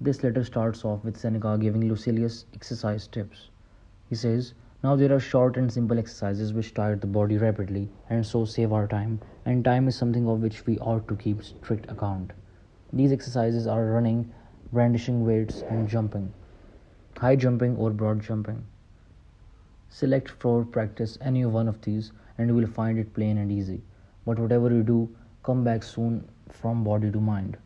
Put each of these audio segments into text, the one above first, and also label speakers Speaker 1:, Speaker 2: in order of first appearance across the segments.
Speaker 1: This letter starts off with Seneca giving Lucilius exercise tips. He says, now there are short and simple exercises which tire the body rapidly and so save our time, and time is something of which we ought to keep strict account. These exercises are running, brandishing weights, and jumping, high jumping or broad jumping. Select for practice any one of these and you will find it plain and easy. But whatever you do, come back soon from body to mind.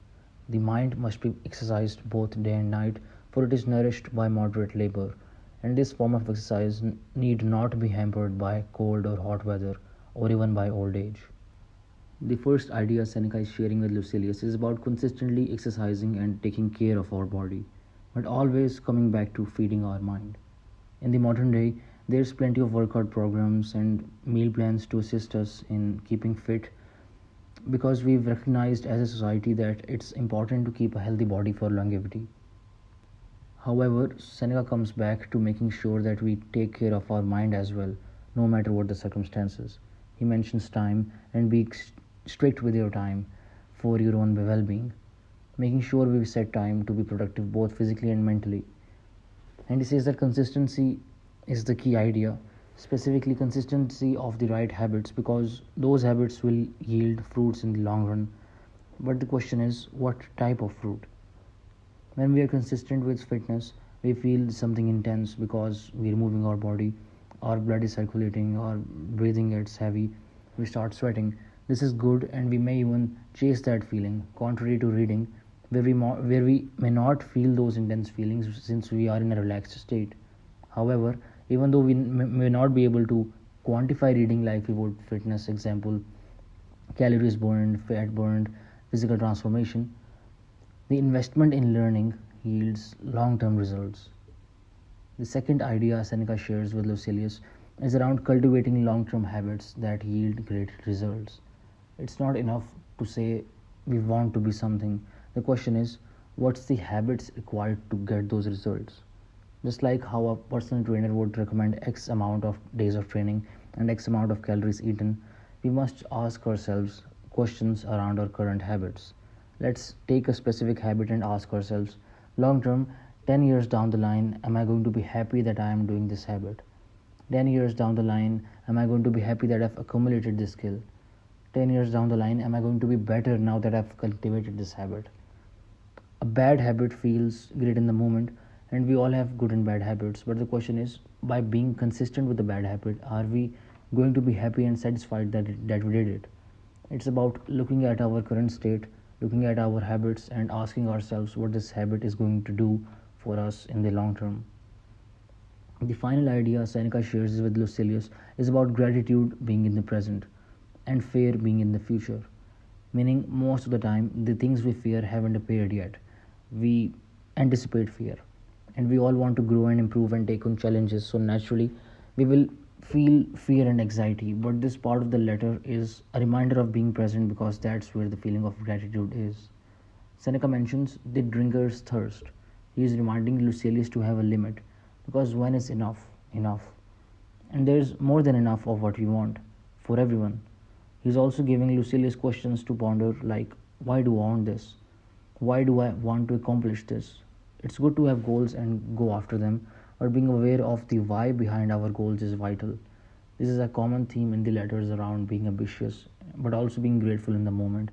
Speaker 1: The mind must be exercised both day and night, for it is nourished by moderate labor, and this form of exercise need not be hampered by cold or hot weather, or even by old age. The first idea Seneca is sharing with Lucilius is about consistently exercising and taking care of our body, but always coming back to feeding our mind. In the modern day, there's plenty of workout programs and meal plans to assist us in keeping fit because we've recognized as a society that it's important to keep a healthy body for longevity. However, Seneca comes back to making sure that we take care of our mind as well, no matter what the circumstances. He mentions time and be strict with your time for your own well being, making sure we set time to be productive both physically and mentally. And he says that consistency is the key idea, specifically consistency of the right habits, because those habits will yield fruits in the long run. But the question is, what type of fruit? When we are consistent with fitness, we feel something intense because we are moving our body, our blood is circulating, our breathing gets heavy, we start sweating. This is good, and we may even chase that feeling, contrary to reading, where we may not feel those intense feelings since we are in a relaxed state. However, even though we may not be able to quantify reading like we would fitness, example, calories burned, fat burned, physical transformation, the investment in learning yields long-term results. The second idea Seneca shares with Lucilius is around cultivating long-term habits that yield great results. It's not enough to say we want to be something. The question is, what's the habits required to get those results? Just like how a personal trainer would recommend X amount of days of training and X amount of calories eaten, we must ask ourselves questions around our current habits. Let's take a specific habit and ask ourselves, long term, 10 years down the line, am I going to be happy that I am doing this habit? 10 years down the line, am I going to be happy that I've accumulated this skill? 10 years down the line, am I going to be better now that I've cultivated this habit? A bad habit feels great in the moment, and we all have good and bad habits, but the question is, by being consistent with the bad habit, are we going to be happy and satisfied that we did it? It's about looking at our current state, looking at our habits, and asking ourselves what this habit is going to do for us in the long term. The final idea Seneca shares with Lucilius is about gratitude being in the present and fear being in the future. Meaning, most of the time, the things we fear haven't appeared yet. We anticipate fear, and we all want to grow and improve and take on challenges, so naturally, we will feel fear and anxiety. But this part of the letter is a reminder of being present because that's where the feeling of gratitude is. Seneca mentions the drinker's thirst. He is reminding Lucilius to have a limit because when is enough? Enough. And there's more than enough of what we want for everyone. He's also giving Lucilius questions to ponder like, why do I want this? Why do I want to accomplish this? It's good to have goals and go after them, but being aware of the why behind our goals is vital. This is a common theme in the letters around being ambitious, but also being grateful in the moment.